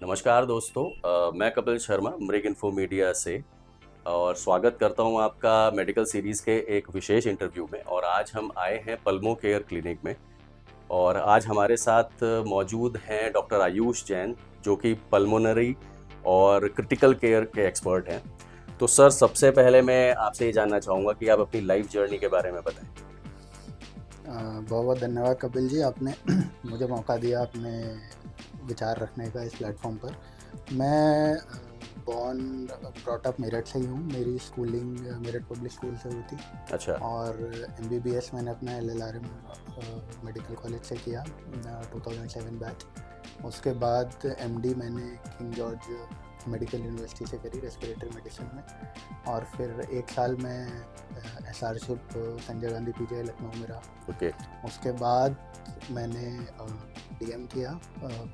नमस्कार दोस्तों। मैं कपिल शर्मा मृग इन्फो मीडिया से और स्वागत करता हूं आपका मेडिकल सीरीज़ के एक विशेष इंटरव्यू में। और आज हम आए हैं पल्मो केयर क्लिनिक में और आज हमारे साथ मौजूद हैं डॉक्टर आयुष जैन, जो कि पल्मोनरी और क्रिटिकल केयर के एक्सपर्ट हैं। तो सर, सबसे पहले मैं आपसे ये जानना चाहूँगा कि आप अपनी लाइफ जर्नी के बारे में बताएं। बहुत बहुत धन्यवाद कपिल जी, आपने मुझे मौका दिया अपने विचार रखने का इस प्लेटफॉर्म पर। मैं बॉर्न ब्रॉट अप मेरठ से ही हूँ। मेरी स्कूलिंग मेरठ पब्लिक स्कूल से हुई थी अच्छा। और एमबीबीएस मैंने अपना LLRM मेडिकल कॉलेज से किया 2007 बैच। उसके बाद MD मैंने किंग जॉर्ज मेडिकल यूनिवर्सिटी से करी रेस्पिरेटरी मेडिसिन में। और फिर 1 साल मैं SRशिप संजय गांधी PGI लखनऊ में रहा। ओके। उसके बाद मैंने DM किया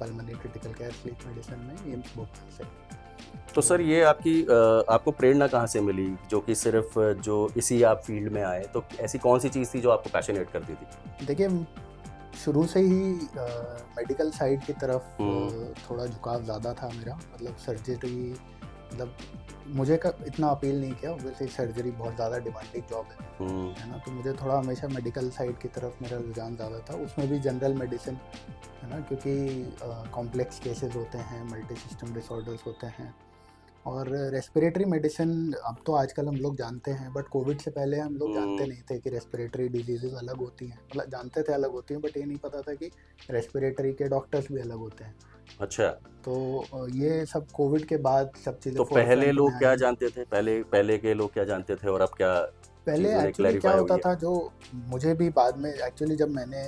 pulmonary critical care sleep medicine में एम्स भोपाल से। तो सर, ये आपको प्रेरणा कहाँ से मिली, जो कि सिर्फ जो इसी आप फील्ड में आए? तो ऐसी कौन सी चीज़ थी जो आपको पैशनेट करती थी? देखिए, शुरू से ही मेडिकल साइड की तरफ थोड़ा झुकाव ज़्यादा था मेरा। मतलब सर्जरी, मतलब मुझे इतना अपील नहीं किया। वैसे सर्जरी बहुत ज़्यादा डिमांडिंग जॉब है ना, तो मुझे थोड़ा हमेशा मेडिकल साइड की तरफ मेरा रुझान ज़्यादा था। उसमें भी जनरल मेडिसिन, है ना, क्योंकि कॉम्प्लेक्स केसेस होते हैं, मल्टी सिस्टम डिसऑर्डर्स होते हैं। और रेस्पिरेटरी मेडिसिन अब तो आजकल हम लोग जानते हैं, बट कोविड से पहले हम लोग जानते नहीं थे कि रेस्पिरेटरी डिजीज़ेस अलग होती हैं। मतलब जानते थे अलग होती हैं, बट ये नहीं पता था कि रेस्पिरेटरी के डॉक्टर्स भी अलग होते हैं। अच्छा। तो ये सब कोविड के बाद सब चीज़ें तो पहले फोरफ्रंट में लोग क्या आई। जानते थे? पहले के लोग क्या जानते थे और अब क्या पहले चीज़ें एक्चुअली क्या क्लैरिफाई हुई होता है? था, जो मुझे भी बाद में एक्चुअली जब मैंने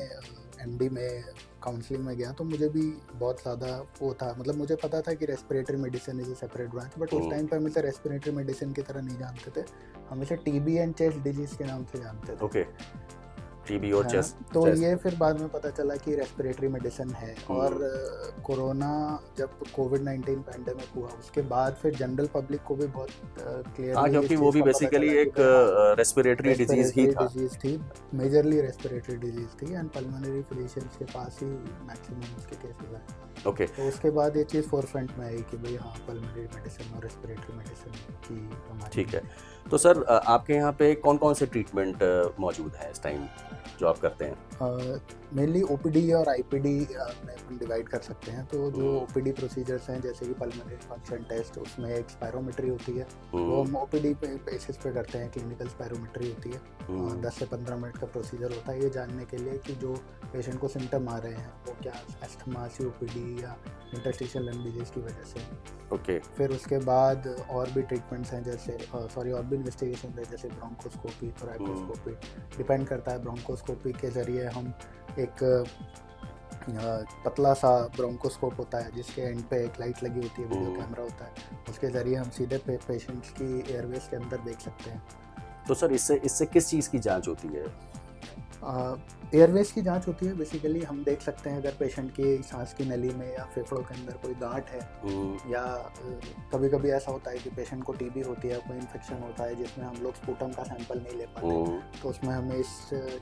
MD में काउंसलिंग में गया तो मुझे भी बहुत ज़्यादा वो था। मतलब मुझे पता था कि respiratory medicine is a separate branch, but उस टाइम पे हम इसे रेस्पिरेटरी मेडिसिन की तरह नहीं जानते थे। हम इसे TB एंड चेस्ट डिजीज़ के नाम से जानते थे। ओके। टीबी और है ना, चेस्ट तो चेस्ट ये फिर बाद में पता चला कि रेस्पिरेटरी मेडिसिन है। और कोरोना, जब कोविड-19 पैंडेमिक हुआ उसके बाद फिर जनरल पब्लिक को भी बहुत हाँ, क्लियरली इस क्योंकि वो चीज़ भी का पता बेसिकली चला कि एक भाई हाँ, रेस्पिरेटरी डिजीज़ ही रेस्पिरेटरी था। डिजीज़ थी, मेजरली रेस्पिरेटरी डिजीज़ थी, एंड पल्मोनरी फिजिशियंस के पास ही मैक्सिमम उसके केसेस आए। ओके। तो उसके बाद ये चीज़ फोरफ्रंट में आई कि भाई हाँ, पल्मोनरी मेडिसिन और रेस्पिरेटरी मेडिसिन की हमारी। ठीक है। तो सर, आपके यहाँ पे कौन-कौन से ट्रीटमेंट मौजूद हैं इस टाइम जो आप करते हैं? मेनली OPD और IPD में अपन डिवाइड कर सकते हैं। तो जो OPD प्रोसीजर्स हैं, जैसे कि पल्मोनरी फंक्शन टेस्ट, उसमें एक स्पायरोमेट्री होती है, वो हम OPD बेसिस पे करते हैं। क्लिनिकल स्पायरोमेट्री होती है, 10 से 15 मिनट का प्रोसीजर होता है, ये जानने के लिए कि जो पेशेंट को सिम्टम आ रहे हैं वो क्या अस्थमा, COPD या इंटरस्टिशियल लंग डिजीज़ की वजह से। ओके। फिर उसके बाद और भी ट्रीटमेंट्स हैं, जैसे और भी इन्वेस्टिगेशन है, जैसे ब्रोंकोस्कोपी, थोरैकोस्कोपी। डिपेंड करता है। ब्रोंकोस्कोपी के ज़रिए हम एक पतला सा ब्रोंकोस्कोप होता है जिसके एंड पे एक लाइट लगी होती है, वीडियो कैमरा होता है, उसके ज़रिए हम सीधे पेशेंट्स की एयरवेज के अंदर देख सकते हैं। तो सर, इससे किस चीज़ की जाँच होती है? एयरवेज की जांच होती है। बेसिकली हम देख सकते हैं अगर पेशेंट की सांस की नली में या फेफड़ों के अंदर कोई गांठ है, या कभी कभी ऐसा होता है कि पेशेंट को TB होती है, कोई इन्फेक्शन होता है जिसमें हम लोग स्पूटम का सैंपल नहीं ले पाते, तो उसमें हमें इस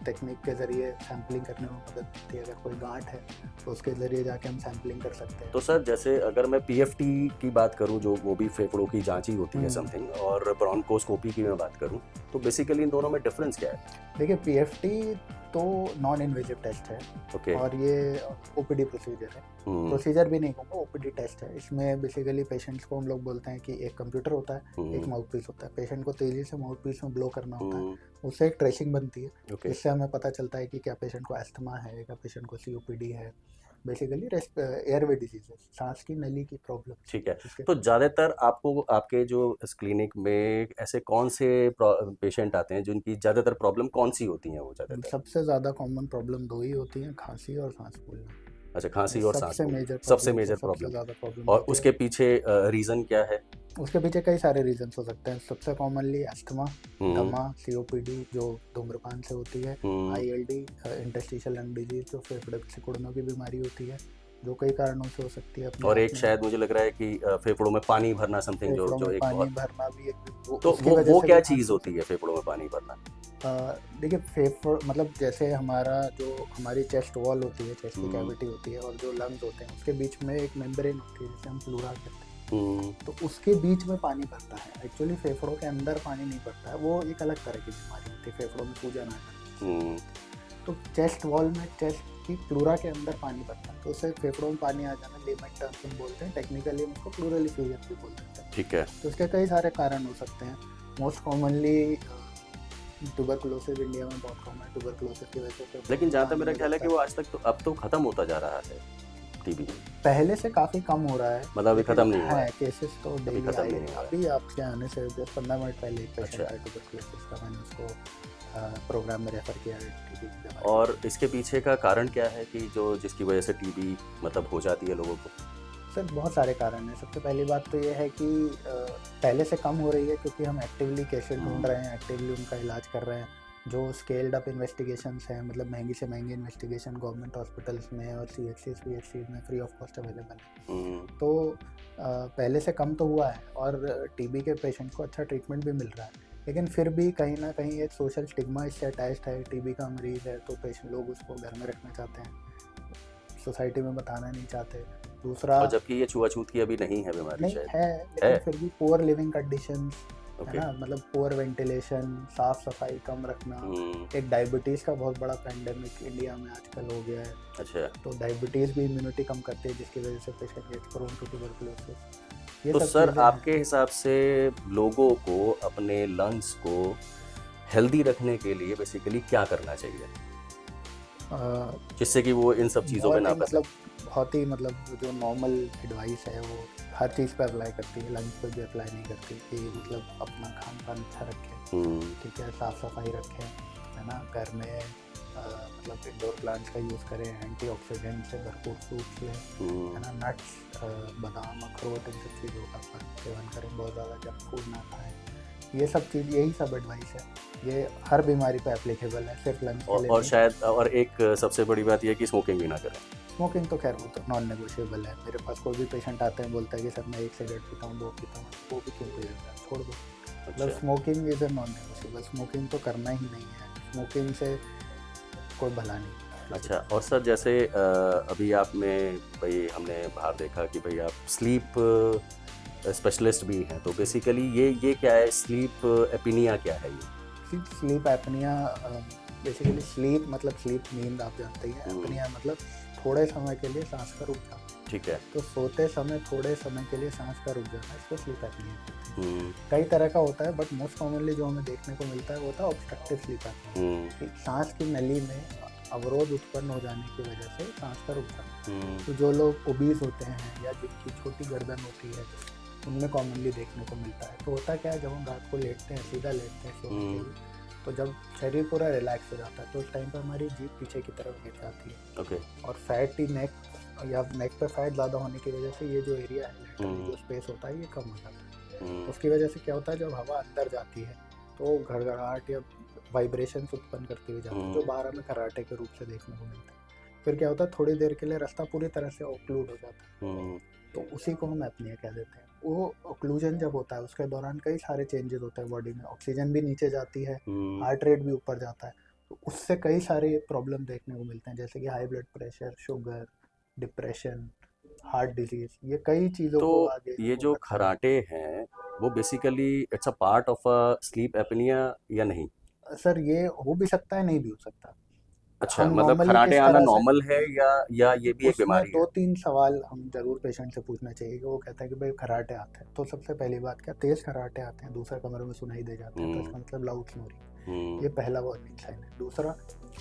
टेक्निक के ज़रिए सैम्पलिंग करने में मदद मिलती है। अगर कोई गांठ है तो उसके ज़रिए जाके हम सैम्पलिंग कर सकते हैं। तो सर, जैसे अगर मैं PFT की बात करूं, जो वो भी फेफड़ों की जांच ही होती है समथिंग, और ब्रोंकोस्कोपी की मैं बात करूं, तो बेसिकली इन दोनों में डिफरेंस क्या है? देखिए, PFT तो नॉन इन्वेजिव टेस्ट है। ओके। और ये OPD प्रोसीजर है। प्रोसीजर भी नहीं कहूँगा, OPD टेस्ट है। इसमें बेसिकली पेशेंट्स को हम लोग बोलते हैं कि एक कंप्यूटर होता है, एक माउथ पीस होता है, पेशेंट को तेजी से माउथ पीस में ब्लो करना होता है, उससे एक ट्रेसिंग बनती है। ओके। इससे हमें पता चलता है कि क्या पेशेंट को अस्थमा है, क्या पेशेंट को COPD है। बेसिकली एयरवे डिजीज, सांस की नली की प्रॉब्लम। ठीक है। तो ज़्यादातर आपको आपके जो इस क्लिनिक में ऐसे कौन से पेशेंट आते हैं जिनकी ज़्यादातर प्रॉब्लम कौन सी होती हैं वो ज़्यादातर? सबसे ज़्यादा कॉमन प्रॉब्लम 2 ही होती हैं, खांसी और सांस फूलना। अच्छा, खांसी और सांस सबसे फूलना मेजर सबसे प्रॉब्लम, मेजर सबसे प्रॉब्लम। ज़्यादा प्रॉब्लम और होती है। उसके पीछे रीज़न क्या है? उसके पीछे कई सारे रीजंस हो सकते हैं। सबसे कॉमनली अस्थमा, दमा, COPD जो धूम्रपान से होती है, ILD इंटरस्टिशियल लंग डिजीज जो फेफड़े के सिकुड़नों की बीमारी होती है, जो कई कारणों से हो सकती है। अपने और आप एक में शायद मुझे लग रहा है कि फेफड़ों में पानी भरना समथिंग, फेफड़ों जो में एक पानी बहुत। भरना भी एक, तो उसकी वजह वो से क्या भी चीज़ खांसी हो होती है सकती फेफड़ों में पानी भरना? देखिए फेफड़ मतलब जैसे हमारा जो हमारी चेस्ट वॉल होती है, चेस्ट की हम्म, कैविटी होती है और जो लंग्स होते हैं उसके बीच में एक मेम्ब्रेन होती है जिसे हम प्लूरा कहते हैं। तो उसके बीच में पानी भरता है। एक्चुअली फेफड़ों के अंदर पानी नहीं भरता है, वो एक अलग तरह की बीमारी होती है, फेफड़ों में सूजन आ जाती है। हम्म, तो चेस्ट वॉल में चेस्ट की प्लूरा के अंदर पानी भरता है, तो उससे फेफड़ों में पानी आ जाना लेमन टर्म्स में बोलते हैं, टेक्निकली हम उसको प्लूरल इफ्यूजन भी बोल देते हैं। ठीक है। तो उसके कई सारे कारण हो सकते हैं। मोस्ट कॉमनली ट्यूबरकुलोसिस इंडिया में बहुत कॉमन है, ट्यूबरकुलोसिस की वजह से फेफड़ों लेकिन में जहाँ तक पानी मेरा हो ख्याल है जाता कि वो है। आज तक तो अब तो खत्म होता जा रहा है टीबी, पहले से काफ़ी कम हो रहा है, मतलब अभी लेकिन खत्म नहीं हुआ हैं है, केसेस तो अभी डेली खत्म आ ही नहीं रहे हैं। हुआ है। अभी आपके आने से जस्ट 15 मिनट पहले एक पेशेंट अच्छा, आया ट्यूबरकुलोसिस का, मैंने उसको प्रोग्राम में रेफर किया टीबी की दवाई के और लिए। इसके पीछे का कारण क्या है कि जो जिसकी वजह से टीबी मतलब हो जाती है लोगों को? सर बहुत सारे कारण हैं। सबसे पहली बात तो ये है कि पहले से कम हो रही है क्योंकि हम एक्टिवली केसेस ढूंढ हम्म, रहे हैं, एक्टिवली उनका इलाज कर रहे हैं। जो स्केल्ड अप इन्वेस्टिगेशंस हैं, मतलब महंगी से महंगी इन्वेस्टिगेशन गवर्नमेंट हॉस्पिटल्स में और CHCs PHCs में फ्री ऑफ कॉस्ट अवेलेबल है। हम्म, तो पहले से कम तो हुआ है और टीबी के पेशेंट को अच्छा ट्रीटमेंट भी मिल रहा है, लेकिन फिर भी कहीं ना कहीं एक सोशल स्टिग्मा इससे अटैच्ड है। टीबी का मरीज़ है तो पेशेंट लोग उसको घर में रखना चाहते हैं, सोसाइटी में बताना नहीं चाहते। दूसरा, और जबकि ये छुआछूत की अभी नहीं है बीमारी नहीं शायद। है, है। लेकिन फिर भी पुअर लिविंग कंडीशंस है ओके। ना, मतलब पुअर वेंटिलेशन, साफ सफाई कम रखना। एक डायबिटीज़ का बहुत बड़ा पेंडेमिक इंडिया में आजकल हो गया है, अच्छा, तो डायबिटीज़ भी इम्यूनिटी कम करती है जिसकी वजह से patient gets prone to tuberculosis. ये तो सब सर चीज़ें हैं। आपके हिसाब से लोगों को अपने लंग्स को हेल्दी रखने के लिए बेसिकली क्या करना चाहिए अ, जिससे कि वो इन सब चीज़ों में बहुत ना ही फंसे? मतलब बहुत ही मतलब जो नॉर्मल एडवाइस है वो हर चीज़ पे अप्लाई करती है, लंच पे भी अप्लाई नहीं करती कि मतलब अपना खान पान अच्छा रखें, हम्म, ठीक है, साफ़ सफाई रखें, है ना, घर में मतलब इंडोर प्लांट्स का यूज़ करें, एंटीऑक्सीडेंट से भरपूर फ्रूट्स लें, है ना, नट्स, बादाम, अखरोट, इन सब चीज़ों का सेवन करें, बहुत ज़्यादा जंक फूड ना खाएं। ये सब चीज़, यही सब एडवाइस है, ये हर बीमारी पे एप्लीकेबल है, सिर्फ लंच के लिए और नहीं। शायद और एक सबसे बड़ी बात यह है कि स्मोकिंग भी ना करें। स्मोकिंग तो खैर वो तो नॉन नेगोशिएबल है। मेरे पास कोई भी पेशेंट आता है बोलता है कि सर मैं 1 सिगरेट पीता हूँ, 2 पीता हूँ, वो भी क्यों पिएगा, छोड़ दो। मतलब अच्छा, smoking is a non negotiable, smoking तो करना ही नहीं है, स्मोकिंग से कोई भला नहीं है किसी अच्छा। का। और सर जैसे अभी आप में भाई हमने बाहर देखा कि भाई आप स्लीप स्पेशलिस्ट भी हैं, तो जी। बेसिकली ये क्या है, स्लीप एपिनिया क्या है ये? स्लीप एपनिया बेसिकली, स्लीप मतलब स्लीप नींद आप जानते ही हैं, हम्म, एपनिया मतलब थोड़े समय के लिए सांस का रुक जाना। ठीक है। तो सोते समय थोड़े समय के लिए सांस का रुक जाना, इसको स्लीप एपनिया कहते हैं। हम्म, कई तरह का होता है बट मोस्ट कॉमनली जो हमें देखने को मिलता है वो होता है ऑब्स्ट्रक्टिव स्लीप एपनिया, हम्म, कि सांस की नली में अवरोध उत्पन्न हो जाने की वजह से सांस का रुक जाना। हम्म, तो जो लोग ओबीज होते हैं या जिनकी छोटी गर्दन होती है उनमें कॉमनली देखने को मिलता है। तो होता क्या है, जब हम रात को लेटते हैं, सीधा लेटते हैं सोने के हम्म, लिए, तो जब शरीर पूरा रिलैक्स हो जाता है तो उस टाइम पर हमारी जीभ पीछे की तरफ गिर जाती है ओके। और फैटी नेक या नेक पे फैट ज़्यादा होने की वजह से ये जो एरिया है लेटरली हम्म, जो स्पेस होता है ये कम हो जाता है। हम्म, उसकी वजह से क्या होता है, जब हवा अंदर जाती है तो घड़घड़ाहट या वाइब्रेशंस उत्पन्न करती हुई जाती है, जो हम्म, बाहर में कराटे के रूप से देखने को मिलता है। फिर क्या होता है, थोड़ी देर के लिए रास्ता पूरी तरह से ऑक्लूड हो जाता है, हम्म, तो उसी को हम एपनिया कह देते हैं। वो ऑक्लूजन जब होता है उसके दौरान कई सारे चेंजेस होते हैं बॉडी में, ऑक्सीजन भी नीचे जाती है, हम्म। हार्ट रेट भी ऊपर जाता है, तो उससे कई सारे प्रॉब्लम देखने को मिलते हैं, जैसे कि high blood pressure, sugar, depression, heart disease, ये कई चीज़ों तो को आगे ये वो जो करता है। खराटे हैं वो basically it's a part of a slip apnoea या नहीं? सर ये हो भी सकता है, नहीं भी हो सकता। अच्छा, हम मतलब नॉर्मली खराटे किस आना तरह से, नॉर्मल है या ये भी एक उसमें बीमारी है? 2-3 सवाल हम ज़रूर पेशेंट से पूछना चाहिए कि वो कहता है कि भाई खर्राटे आते हैं, तो सबसे पहली बात, क्या तेज़ खर्राटे आते हैं, दूसरे कमरे में सुनाई दे जाते हैं, तो हम्म, इसका मतलब लाउड स्नोरिंग, हम्म, ये पहला वार्निंग साइन है। दूसरा,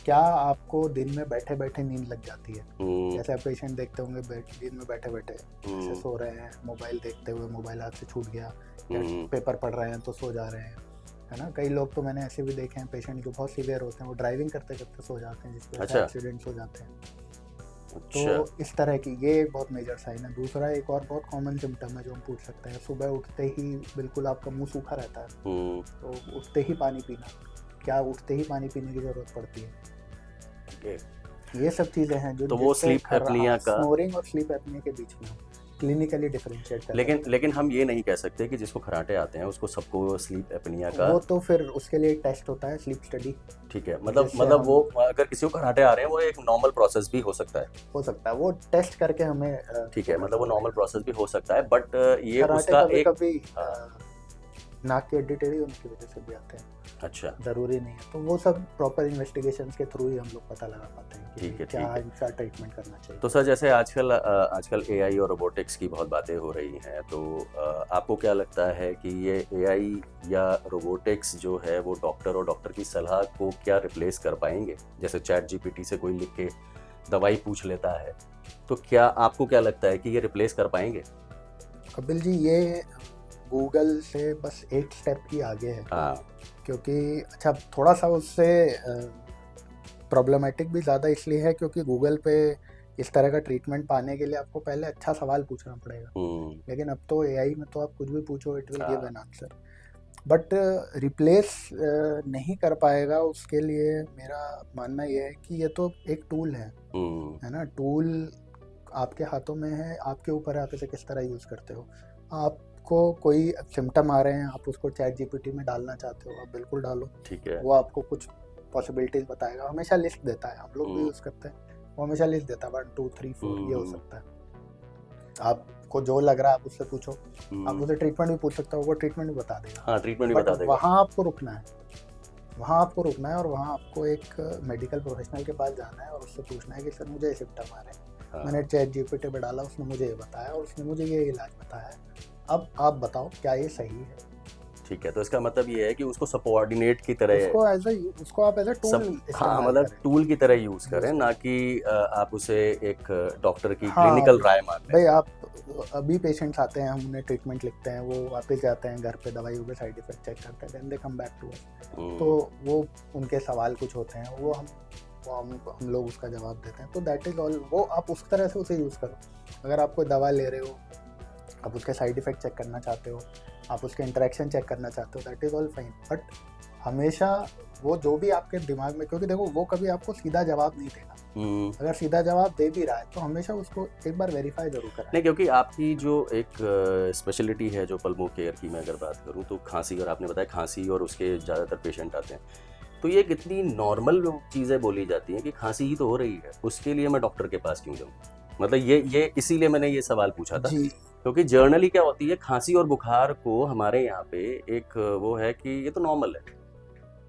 क्या आपको दिन में बैठे बैठे नींद लग जाती है? हम्म, जैसे आप पेशेंट देखते होंगे दिन में बैठे बैठे ऐसे हम्म, सो रहे हैं, मोबाइल देखते हुए मोबाइल हाथ से छूट गया, या हम्म, पेपर पढ़ रहे हैं तो सो जा रहे हैं, है ना। कई लोग तो मैंने ऐसे भी देखे हैं पेशेंट जो बहुत सीवियर होते हैं, वो ड्राइविंग करते करते सो जाते हैं जिसकी वजह से अच्छा, एक्सीडेंट्स हो जाते हैं। तो अच्छा, इस तरह की ये एक बहुत मेजर साइन है। दूसरा, एक और बहुत कॉमन सिम्टम है जो हम पूछ सकते हैं, सुबह उठते ही बिल्कुल आपका मुंह सूखा रहता है, हम्म, तो उठते ही पानी पीना, क्या उठते ही पानी पीने की ज़रूरत पड़ती है? ओके। ये सब चीज़ें हैं जो तो वो जिससे स्लीप एपनिया का स्नोरिंग और स्लीप एपनिया के बीच में हो। क्लिनिकली डिफरेंशिएट कर लेकिन सकते लेकिन हम ये नहीं कह सकते कि जिसको खराटे आते हैं उसको सबको स्लीप एपनिया हैं। का। वो तो फिर उसके लिए एक टेस्ट होता है, स्लीप स्टडी। ठीक है, जिससे मतलब हम वो अगर किसी को खराटे आ रहे हैं वो एक नॉर्मल प्रोसेस भी हो सकता है। हो सकता है वो टेस्ट करके हमें ठीक है, पता मतलब वो चल नॉर्मल जाएगा। प्रोसेस भी हो सकता है, बट ये कराटे उसका कभी एक। कभी हाँ, नाक की हड्डी टेढ़ी होने की वजह से भी आते हैं, अच्छा, ज़रूरी नहीं है। तो वो सब प्रॉपर इन्वेस्टिगेशंस के थ्रू ही हम लोग पता लगा पाते हैं कि ठीक है, क्या ठीक है। इनका ट्रीटमेंट करना चाहिए। तो सर जैसे आजकल एआई और रोबोटिक्स की बहुत बातें हो रही हैं, तो आपको क्या लगता है कि ये एआई या रोबोटिक्स जो है वो डॉक्टर और डॉक्टर की सलाह को क्या रिप्लेस कर पाएंगे? जैसे चैट जीपीटी से कोई लिख के दवाई पूछ लेता है, तो क्या आपको क्या लगता है कि ये रिप्लेस कर पाएंगे? कपिल जी, ये गूगल से बस एक स्टेप ही आगे है, हाँ, क्योंकि अच्छा थोड़ा सा उससे प्रॉब्लमेटिक भी ज़्यादा इसलिए है क्योंकि गूगल पे इस तरह का ट्रीटमेंट पाने के लिए आपको पहले अच्छा सवाल पूछना पड़ेगा। लेकिन अब तो एआई में तो आप कुछ भी पूछो, इट विल गिव हाँ, एन आंसर। बट रिप्लेस नहीं कर पाएगा, उसके लिए मेरा मानना ये है कि ये तो एक टूल है ना। टूल आपके हाथों में है, आपके ऊपर है आप इसे किस तरह यूज़ करते हो। आपको कोई सिम्टम आ रहे हैं, आप उसको चैट जीपीटी में डालना चाहते हो, आप बिल्कुल डालो, ठीक है। वो आपको कुछ पॉसिबिलिटीज बताएगा, हमेशा लिस्ट देता है, हम लोग भी यूज़ करते हैं, वो हमेशा लिस्ट देता है 1 2 3 4 ये हो सकता है। आपको जो लग रहा है आप उससे पूछो, आप उसे ट्रीटमेंट भी पूछ सकते हो, वो ट्रीटमेंट भी बता देगा। हाँ, ट्रीटमेंट भी बट बता देगा। वहाँ आपको रुकना है, वहाँ आपको रुकना है और वहाँ आपको एक मेडिकल प्रोफेशनल के पास जाना है और उससे पूछना है कि सर मुझे ये सिम्टम आ रहे हैं, हाँ, मैंने चैट जीपीटी पे डाला, उसने मुझे ये बताया और उसने मुझे ये इलाज बताया है, अब आप बताओ क्या ये सही है। ठीक है, तो इसका मतलब ये है कि उसको सबऑर्डिनेट की तरह उसको आप एज अ टूल हाँ, इस्तेमाल मतलब करें। टूल की तरह यूज करें, यूज़ ना कि आप उसे एक डॉक्टर की हाँ क्लिनिकल राय मान लें। भाई, आप अभी पेशेंट्स आते हैं, हम उन्हें ट्रीटमेंट लिखते हैं, वो वापस जाते हैं घर पे, दवाइयों के साइड इफेक्ट चेक करते हैं, then they come back to us. तो वो उनके सवाल कुछ होते हैं, वो हम लोग उसका जवाब देते हैं। तो दैट इज़ ऑल, वो आप उस तरह से उसे यूज़ करो। अगर आप कोई दवा ले रहे हो, आप उसके साइड इफेक्ट चेक करना चाहते हो, आप उसके इंटरेक्शन चेक करना चाहते हो, that is all fine. But हमेशा वो जो भी आपके दिमाग में, क्योंकि देखो वो कभी आपको सीधा जवाब नहीं देगा, अगर सीधा जवाब दे भी रहा है तो हमेशा उसको एक बार वेरीफाई जरूर कराएं। नहीं, क्योंकि आपकी जो एक स्पेशलिटी है जो पल्मो केयर की मैं अगर बात करूं, तो खांसी, और आपने बताया खांसी और उसके ज़्यादातर पेशेंट आते हैं, तो ये कितनी नॉर्मल चीज़ें बोली जाती हैं कि खांसी ही तो हो रही है, उसके लिए मैं डॉक्टर के पास क्यों जाऊँ? मतलब ये इसीलिए मैंने ये सवाल पूछा था, जी, क्योंकि जर्नली क्या होती है, खांसी और बुखार को हमारे यहाँ पे एक वो है कि ये तो नॉर्मल है,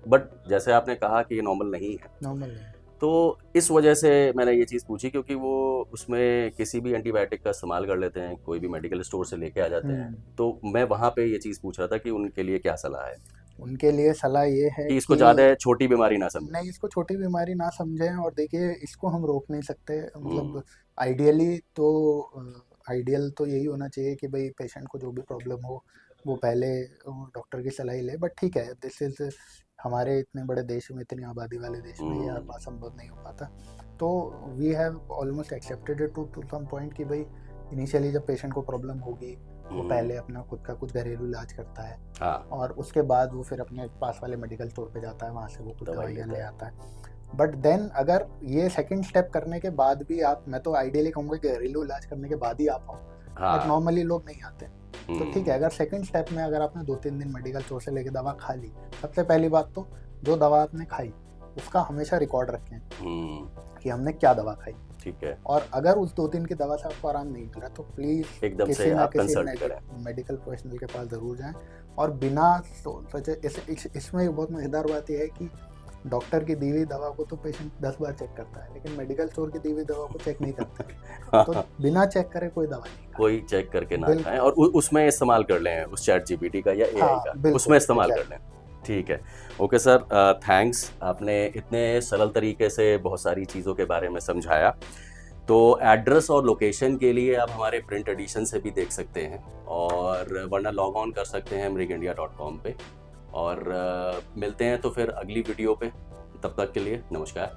बट जैसे आपने कहा कि ये नॉर्मल नहीं है, नॉर्मल है। तो इस वजह से मैंने ये चीज़ पूछी, क्योंकि वो उसमें किसी भी एंटीबायोटिक का इस्तेमाल कर लेते हैं, कोई भी मेडिकल स्टोर से लेके आ जाते हैं, तो मैं वहाँ पे ये चीज़ पूछ रहा था कि उनके लिए क्या सलाह है उनके लिए सलाह ये है कि इसको कि ज़्यादा छोटी बीमारी ना समझें। नहीं, इसको छोटी बीमारी ना समझें। और देखिए, इसको हम रोक नहीं सकते, मतलब आइडियली तो आइडियल तो यही होना चाहिए कि भाई पेशेंट को जो भी प्रॉब्लम हो वो पहले डॉक्टर की सलाह ही ले। बट ठीक है, दिस इज हमारे इतने बड़े देश में, इतनी आबादी वाले देश में ये हर बात संभव नहीं हो पाता। तो we have almost accepted it to some point कि भाई इनिशियली जब पेशेंट को प्रॉब्लम होगी वो पहले अपना खुद का कुछ घरेलू इलाज करता है, हाँ, और उसके बाद वो फिर अपने पास वाले मेडिकल स्टोर पे जाता है, वहाँ से वो कुछ दवाई दवाइयाँ लेता ले है। आता है। बट देन अगर ये सेकंड स्टेप करने के बाद भी आप, मैं तो आइडियली कहूँगा कि घरेलू इलाज करने के बाद ही आप आओ, बट हाँ, नॉर्मली लोग नहीं आते। तो ठीक है, अगर सेकंड स्टेप में अगर आपने 2-3 दिन मेडिकल स्टोर से लेके दवा खा ली, सबसे पहली बात तो जो दवा आपने खाई उसका हमेशा रिकॉर्ड रखें कि हमने क्या दवा खाई। ठीक है, और अगर उस 2 दिन की दवा से आपको आराम नहीं मिल रहा तो प्लीज़ एकदम किसी से ना आप किसी कंसल्ट करें। मेडिकल प्रोफेशनल के पास ज़रूर जाएं। और बिना सोचे, इसमें एक बहुत मज़ेदार बात यह है कि डॉक्टर की दी हुई दवा को तो पेशेंट 10 बार चेक करता है, लेकिन मेडिकल स्टोर की दी हुई दवा को चेक नहीं करता। तो बिना चेक करे कोई दवा नहीं कोई चेक करके ना बिल्कुल। खाएं, और उसमें इस्तेमाल कर लें उस चैट जीपीटी का या एआई हाँ, का, बिल्कुल, उसमें इस्तेमाल कर exactly। लें। ठीक है, ओके सर, थैंक्स, आपने इतने सरल तरीके से बहुत सारी चीज़ों के बारे में समझाया। तो एड्रेस और लोकेशन के लिए आप हमारे प्रिंट एडिशन से भी देख सकते हैं, और वरना लॉग ऑन कर सकते हैं mrigindia.com पे, और मिलते हैं तो फिर अगली वीडियो पे। तब तक के लिए नमस्कार।